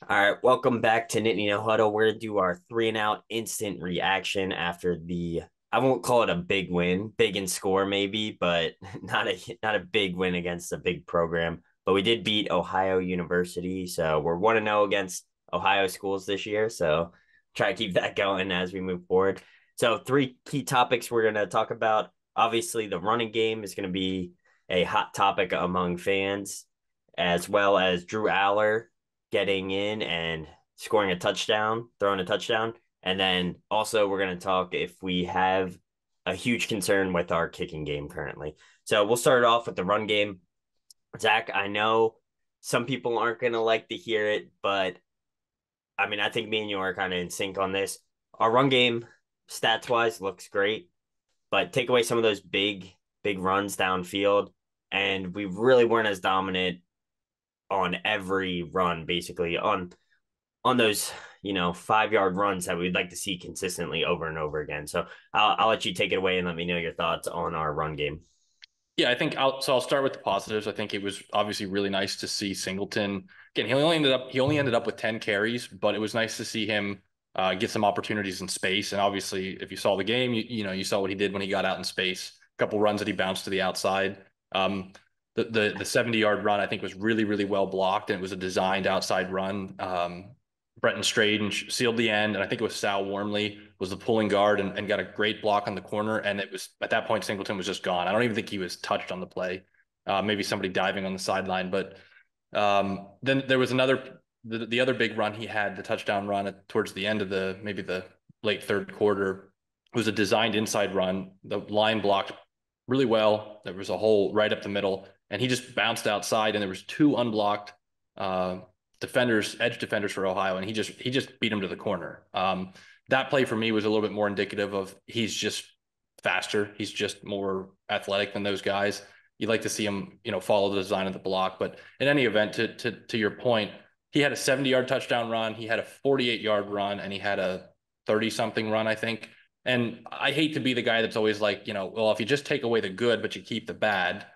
All right, welcome back to Nittany No Huddle. We're gonna do our three and out instant reaction after the. I won't call it a big win, big in score maybe, but not a big win against a big program. But we did beat Ohio University, so we're 1-0 against Ohio schools this year. So try to keep that going as we move forward. So three key topics we're gonna talk about. Obviously, the running game is gonna be a hot topic among fans, as well as Drew Allar getting in and scoring a touchdown, throwing a touchdown. And then also, we're going to talk if we have a huge concern with our kicking game currently. So we'll start off with the run game. Zach, I know some people aren't going to like to hear it, but I mean, I think me and you are kind of in sync on this. Our run game, stats wise, looks great, but take away some of those big runs downfield, and we really weren't as dominant on every run, basically on those 5 yard runs that we'd like to see consistently over and over again. So I'll let you take it away and let me know your thoughts on our run game. Yeah, I think I'll start with the positives. I think it was obviously really nice to see Singleton. Again, he only ended up with 10 carries, but it was nice to see him get some opportunities in space. And obviously, if you saw the game, you saw what he did when he got out in space. A couple runs that he bounced to the outside. The 70-yard run I think was really well blocked, and it was a designed outside run. Brenton Strange sealed the end, and I think it was Sal Wormley was the pulling guard and got a great block on the corner. And it was at that point Singleton was just gone. I don't even think he was touched on the play. Maybe somebody diving on the sideline, but then there was the other big run he had, the touchdown run towards the end of maybe the late third quarter. It was a designed inside run. The line blocked really well. There was a hole right up the middle, and he just bounced outside, and there was two unblocked uh, edge defenders for Ohio, and he just beat him to the corner. That play for me was a little bit more indicative of he's just faster. He's just more athletic than those guys. You'd like to see him, follow the design of the block. But in any event, to your point, he had a 70-yard touchdown run, he had a 48-yard run, and he had a 30-something run, I think. And I hate to be the guy that's always like, well, if you just take away the good, but you keep the bad,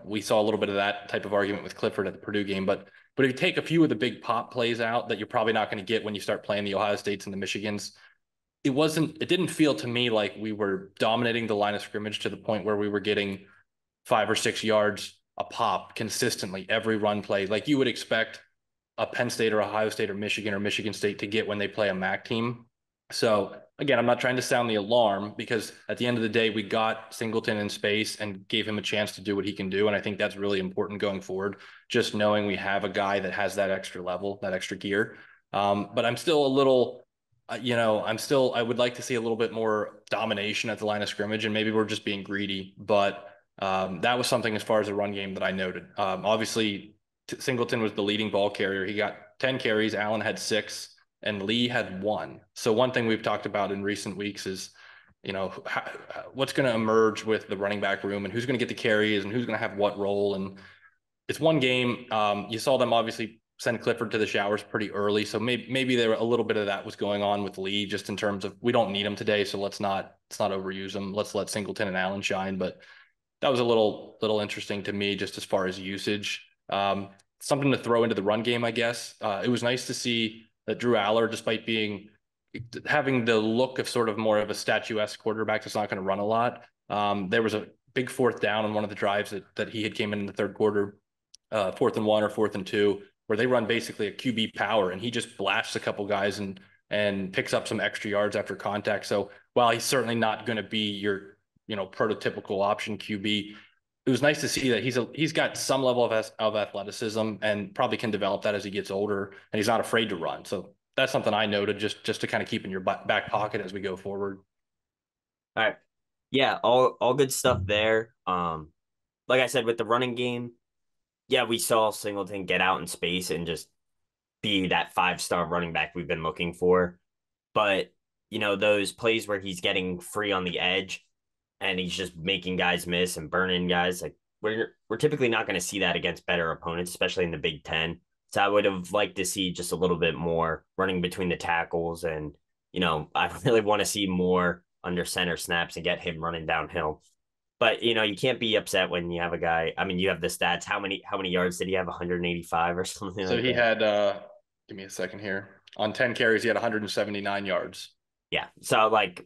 we saw a little bit of that type of argument with Clifford at the Purdue game. But if you take a few of the big pop plays out that you're probably not going to get when you start playing the Ohio States and the Michigans, it didn't feel to me like we were dominating the line of scrimmage to the point where we were getting 5 or 6 yards a pop consistently every run play, like you would expect a Penn State or Ohio State or Michigan State to get when they play a MAC team. So again, I'm not trying to sound the alarm, because at the end of the day, we got Singleton in space and gave him a chance to do what he can do. And I think that's really important going forward, just knowing we have a guy that has that extra level, that extra gear. But I'm still a little, I would like to see a little bit more domination at the line of scrimmage, and maybe we're just being greedy. But that was something as far as the run game that I noted. Obviously, Singleton was the leading ball carrier. He got 10 carries. Allen had 6 and Lee had 1. So one thing we've talked about in recent weeks is, what's going to emerge with the running back room and who's going to get the carries and who's going to have what role. And it's one game. You saw them obviously send Clifford to the showers pretty early. So maybe there a little bit of that was going on with Lee, just in terms of we don't need him today. So let's not overuse him. Let's let Singleton and Allen shine. But that was a little interesting to me, just as far as usage. Something to throw into the run game, I guess. It was nice to see that Drew Allar, despite having the look of sort of more of a statuesque quarterback that's not going to run a lot, there was a big fourth down on one of the drives that he had came in the third quarter, 4th and 1 or 4th and 2, where they run basically a QB power, and he just blasts a couple guys and picks up some extra yards after contact. So while he's certainly not going to be your prototypical option QB, it was nice to see that he's got some level of athleticism and probably can develop that as he gets older, and he's not afraid to run. So that's something I noted, just to kind of keep in your back pocket as we go forward. All right. Yeah, all good stuff there. Like I said, with the running game, yeah, we saw Singleton get out in space and just be that 5-star running back we've been looking for. But those plays where he's getting free on the edge and he's just making guys miss and burning guys, like we're typically not going to see that against better opponents, especially in the Big Ten. So I would have liked to see just a little bit more running between the tackles, and I really want to see more under center snaps and get him running downhill. But you can't be upset when you have a guy. I mean, you have the stats. How many yards did he have? 185 or something So like he that. had Give me a second here. On 10 carries, he had 179 yards. Yeah. So like,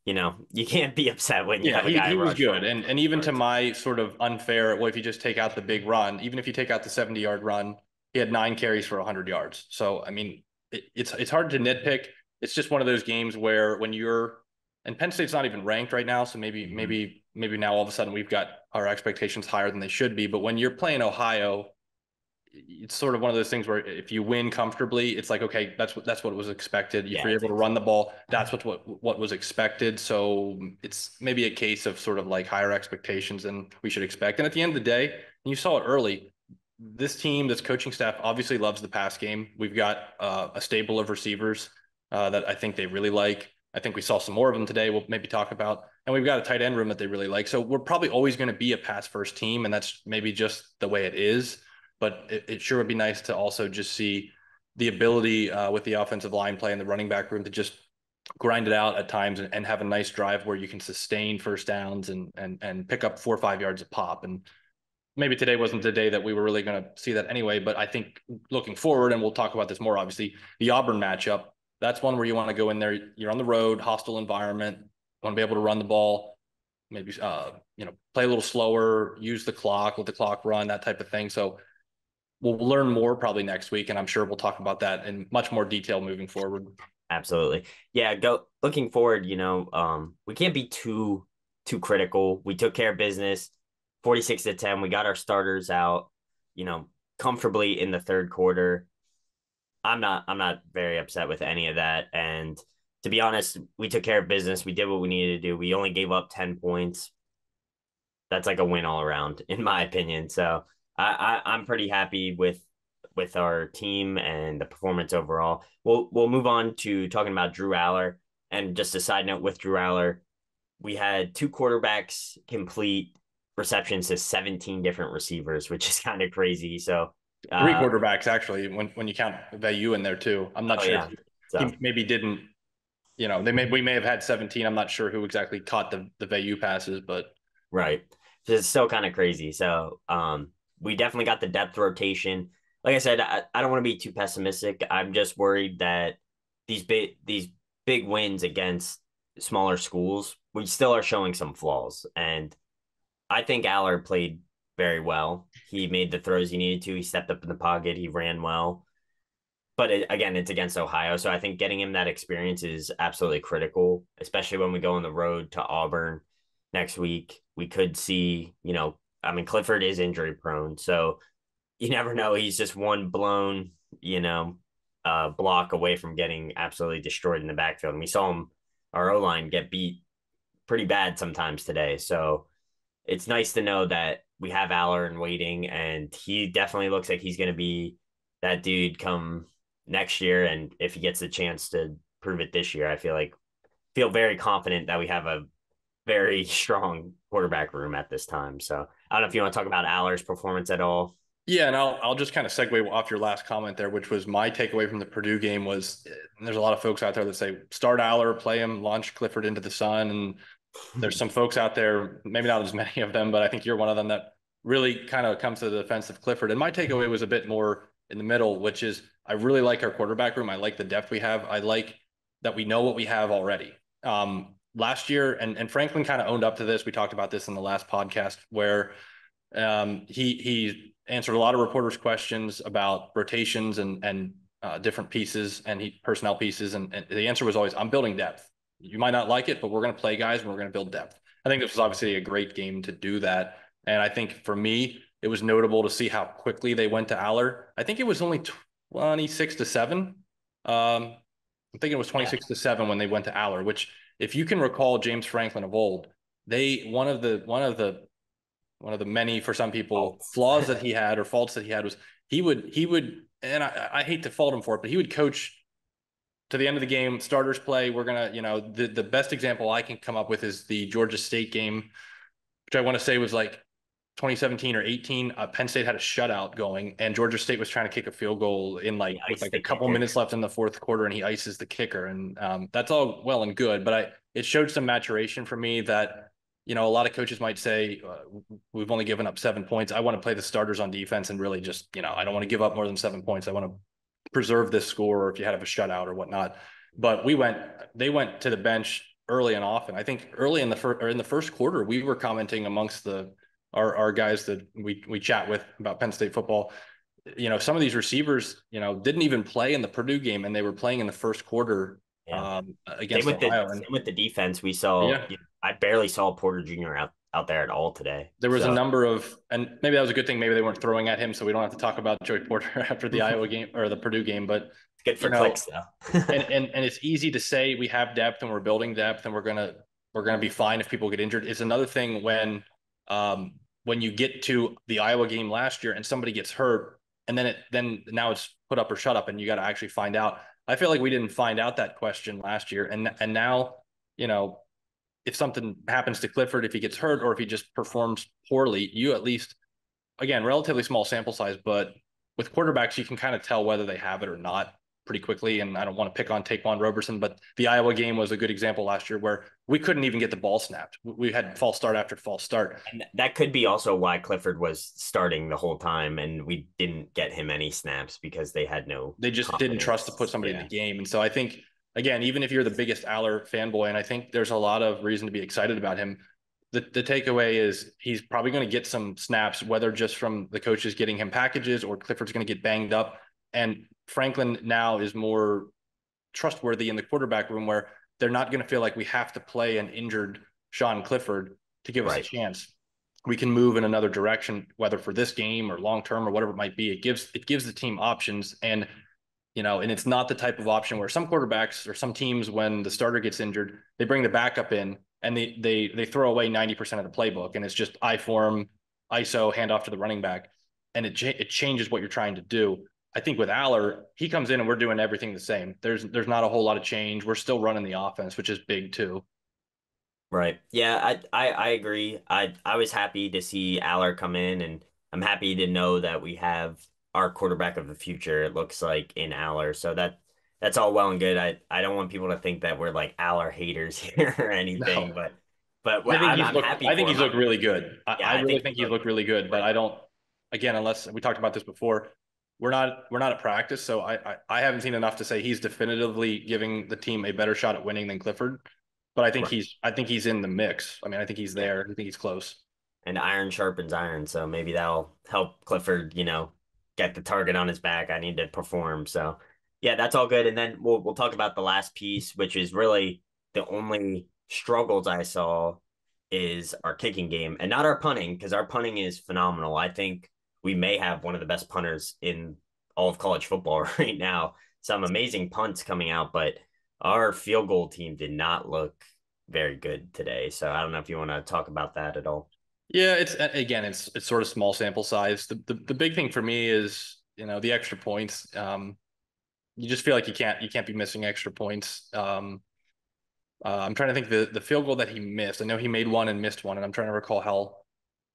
you can't be upset when you Yeah, have a he guy he was rush for good. almost And 50 even to yards. my sort of unfair, well, if you just take out the big run, even if you take out the 70-yard run, he had 9 carries for 100 yards. So I mean, it's hard to nitpick. It's just one of those games where when you're and Penn State's not even ranked right now, so maybe Mhm. maybe maybe now all of a sudden we've got our expectations higher than they should be. But when you're playing Ohio, it's sort of one of those things where if you win comfortably, it's like, okay, that's what was expected. If Yeah, you're it's able to run the ball, that's what was expected. So it's maybe a case of sort of like higher expectations than we should expect. And at the end of the day, and you saw it early, this team, this coaching staff obviously loves the pass game. We've got a stable of receivers that I think they really like. I think we saw some more of them today. We'll maybe talk about, and we've got a tight end room that they really like. So we're probably always going to be a pass first team, and that's maybe just the way it is. But it sure would be nice to also just see the ability with the offensive line play and the running back room to just grind it out at times and have a nice drive where you can sustain first downs and pick up 4 or 5 yards a pop. And maybe today wasn't the day that we were really going to see that anyway. But I think looking forward, and we'll talk about this more, obviously, the Auburn matchup, that's one where you want to go in there. You're on the road, hostile environment, want to be able to run the ball, maybe play a little slower, use the clock, let the clock run, that type of thing. So we'll learn more probably next week, and I'm sure we'll talk about that in much more detail moving forward. absolutely. Yeah, go looking forward, we can't be too critical. We took care of business, 46-10. We got our starters out, you know, comfortably in the third quarter. I'm not very upset with any of that. And to be honest, we took care of business. We did what we needed to do. We only gave up 10 points. That's like a win all around, in my opinion. So I'm pretty happy with our team and the performance overall. We'll move on to talking about Drew Allar. And just a side note with Drew Allar, we had two quarterbacks complete receptions to 17 different receivers, which is kind of crazy. So Three uh quarterbacks actually, when you count Vayu in there too. I'm not oh sure if yeah. So he maybe didn't. We may have had 17. I'm not sure who exactly caught the Vayu passes, but right. It's still kind of crazy. So we definitely got the depth rotation. Like I said, I don't want to be too pessimistic. I'm just worried that these big wins against smaller schools, we still are showing some flaws. And I think Allard played very well. He made the throws he needed to. He stepped up in the pocket. He ran well. But again, it's against Ohio. So I think getting him that experience is absolutely critical, especially when we go on the road to Auburn next week. We could see, I mean, Clifford is injury prone. So you never know. He's just one blown, block away from getting absolutely destroyed in the backfield. And we saw him, our O line, get beat pretty bad sometimes today. So it's nice to know that we have Allar in waiting, and he definitely looks like he's going to be that dude come next year. And if he gets the chance to prove it this year, I feel very confident that we have a very strong quarterback room at this time. So I don't know if you want to talk about Allar's performance at all. yeah, and I'll just kind of segue off your last comment there, which was my takeaway from the Purdue game was there's a lot of folks out there that say start Allar, play him, launch Clifford into the sun, and there's some folks out there, maybe not as many of them, but I think you're one of them that really kind of comes to the defense of Clifford. And my takeaway was a bit more in the middle, which is I really like our quarterback room. I like the depth we have. I like that we know what we have already. Last year, and Franklin kind of owned up to this. We talked about this in the last podcast where he answered a lot of reporters' questions about rotations and different pieces and personnel pieces, and the answer was always, "I'm building depth. You might not like it, but we're going to play guys and we're going to build depth." I think this was obviously a great game to do that, and I think for me, it was notable to see how quickly they went to Allar. I think it was only 26-7. I'm thinking it was Yeah. 26-7 when they went to Allar, which, if you can recall James Franklin of old, they one of the many, for some people, Faults. flaws that he had or faults that he had was he would, and I hate to fault him for it, but he would coach to the end of the game, starters play. We're gonna, the best example I can come up with is the Georgia State game, which I want to say was like 2017 or 18. Penn State had a shutout going, and Georgia State was trying to kick a field goal in He like with iced like a the couple kicker. minutes left in the fourth quarter, and he ices the kicker, and that's all well and good. But it showed some maturation for me that a lot of coaches might say we've only given up 7 points. I want to play the starters on defense and really just I don't want to give up more than 7 points. I want to preserve this score or if you had a shutout or whatnot. But they went to the bench early and often. I think early in the first quarter, we were commenting amongst our guys that we chat with about Penn State football. Some of these receivers, didn't even play in the Purdue game, and they were playing in the first quarter Yeah. against Ohio. And Same with the defense. We saw, yeah, I barely saw Porter Jr. out there at all today. there was a So number of, and maybe that was a good thing. Maybe they weren't throwing at him, so we don't have to talk about Joey Porter after the Iowa game or the Purdue game. But it's good you for know, clicks though. and it's easy to say we have depth and we're building depth and we're gonna be fine if people get injured. It's another thing when you get to the Iowa game last year and somebody gets hurt, and then now it's put up or shut up, and you got to actually find out. I feel like we didn't find out that question last year, and now if something happens to Clifford, if he gets hurt or if he just performs poorly, you at least, again, relatively small sample size, but with quarterbacks, you can kind of tell whether they have it or not pretty quickly. And I don't want to pick on Taquan Roberson, but the Iowa game was a good example last year where we couldn't even get the ball snapped. We had false start after false start. And that could be also why Clifford was starting the whole time and we didn't get him any snaps because they had no They just didn't trust to put confidence. somebody in the Yeah. game. And so I think, again, even if you're the biggest Allar fanboy, and I think there's a lot of reason to be excited about him, the takeaway is he's probably going to get some snaps, whether just from the coaches getting him packages or Clifford's going to get banged up. And Franklin now is more trustworthy in the quarterback room where they're not going to feel like we have to play an injured Sean Clifford to give us a Right. chance. We can move in another direction, whether for this game or long term or whatever it might be. It gives the team options, and and it's not the type of option where some quarterbacks or some teams, when the starter gets injured, they bring the backup in and they throw away 90% of the playbook, and it's just I form, ISO, handoff to the running back, and it changes what you're trying to do. I think with Allar, he comes in and we're doing everything the same. There's not a whole lot of change. We're still running the offense, which is big too. Right. Yeah, I agree. I was happy to see Aller come in, and I'm happy to know that we have our quarterback of the future, it looks like, in Aller. So that's all well and good. I don't want people to think that we're like Aller haters here or anything, No, but I think I'm happy I think for he's him. looked really good. Yeah, I I really think think he's he's looked really good, but great. I don't, again, unless we talked about this before, we're not at practice, so I haven't seen enough to say he's definitively giving the team a better shot at winning than Clifford. But Right. I think he's in the mix. I mean, I think he's Yeah. there. I think he's close. And iron sharpens iron, so maybe that'll help Clifford, get the target on his back. I need to perform. So yeah, that's all good. And then we'll talk about the last piece, which is really the only struggles I saw is our kicking game and not our punting, because our punting is phenomenal. I think we may have one of the best punters in all of college football right now. Some amazing punts coming out, but our field goal team did not look very good today. So I don't know if you want to talk about that at all. Yeah, it's again, it's sort of small sample size. The big thing for me is the extra points. You just feel like you can't be missing extra points. I'm trying to think the field goal that he missed. I know he made one and missed one, and I'm trying to recall how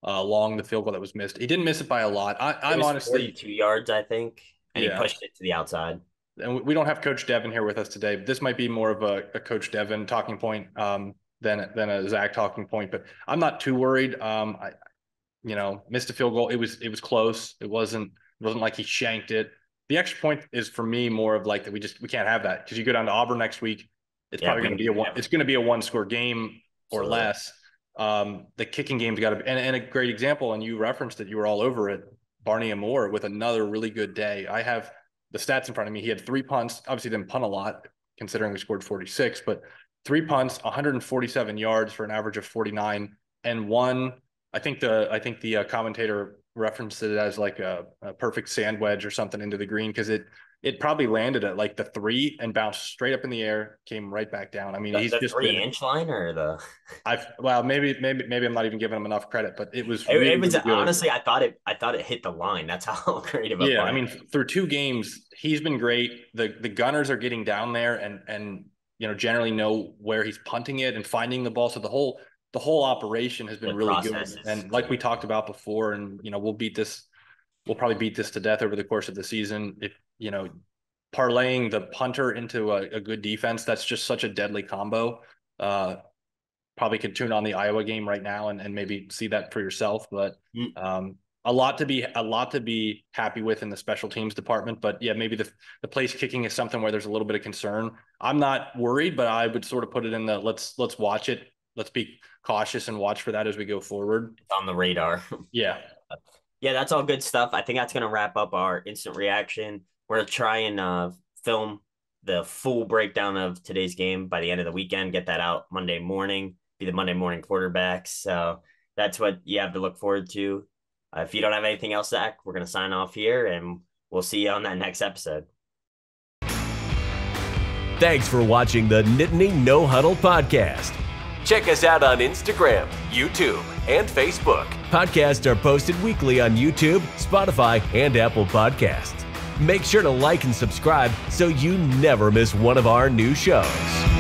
long the field goal that was missed. He didn't miss it by a lot. It I'm was honestly, 42 yards, I think, and he yeah. pushed it to the outside. And we don't have Coach Devin here with us today. This might be more of a Coach Devin talking point than a Zach talking point. But I'm not too worried. I missed a field goal. It was close. It wasn't like he shanked it. The extra point is for me more of like that we can't have that, because you go down to Auburn next week. It's Yeah, probably we going to be need it's going to be a one score game or absolutely. less. The kicking game's got to be, and a great example, and you referenced it, you were all over it. Barney and Moore with another really good day. I have the stats in front of me. He had 3 punts, obviously didn't punt a lot considering we scored 46, but 3 punts, 147 yards for an average of 49, and one. I think the commentator referenced it as like a perfect sand wedge or something into the green, because it probably landed at like the 3 and bounced straight up in the air, came right back down. I mean, he's The just three been. inch line or the I've well, maybe I'm not even giving him enough credit, but it was it really was really good. honestly I thought it hit the line. That's how great of a Yeah, I punt it mean, through 2 games, he's been great. The Gunners are getting down there and generally know where he's punting it and finding the ball. So the whole operation has been the really process good. is And like we key. talked about before, and we'll probably beat this to death over the course of the season. If parlaying the punter into a good defense, that's just such a deadly combo. Uh, Probably could tune on the Iowa game right now and maybe see that for yourself. But Mm. a lot to be happy with in the special teams department. But yeah, maybe the place kicking is something where there's a little bit of concern. I'm not worried, but I would sort of put it in the let's watch it. Let's be cautious and watch for that as we go forward. It's on the radar. Yeah. Yeah, that's all good stuff. I think that's going to wrap up our instant reaction. We're going to try and film the full breakdown of today's game by the end of the weekend, get that out Monday morning, be the Monday morning quarterbacks. So that's what you have to look forward to. If you don't have anything else, Zach, we're going to sign off here, and we'll see you on that next episode. Thanks for watching the Nittany No Huddle podcast. Check us out on Instagram, YouTube, and Facebook. Podcasts are posted weekly on YouTube, Spotify, and Apple Podcasts. Make sure to like and subscribe so you never miss one of our new shows.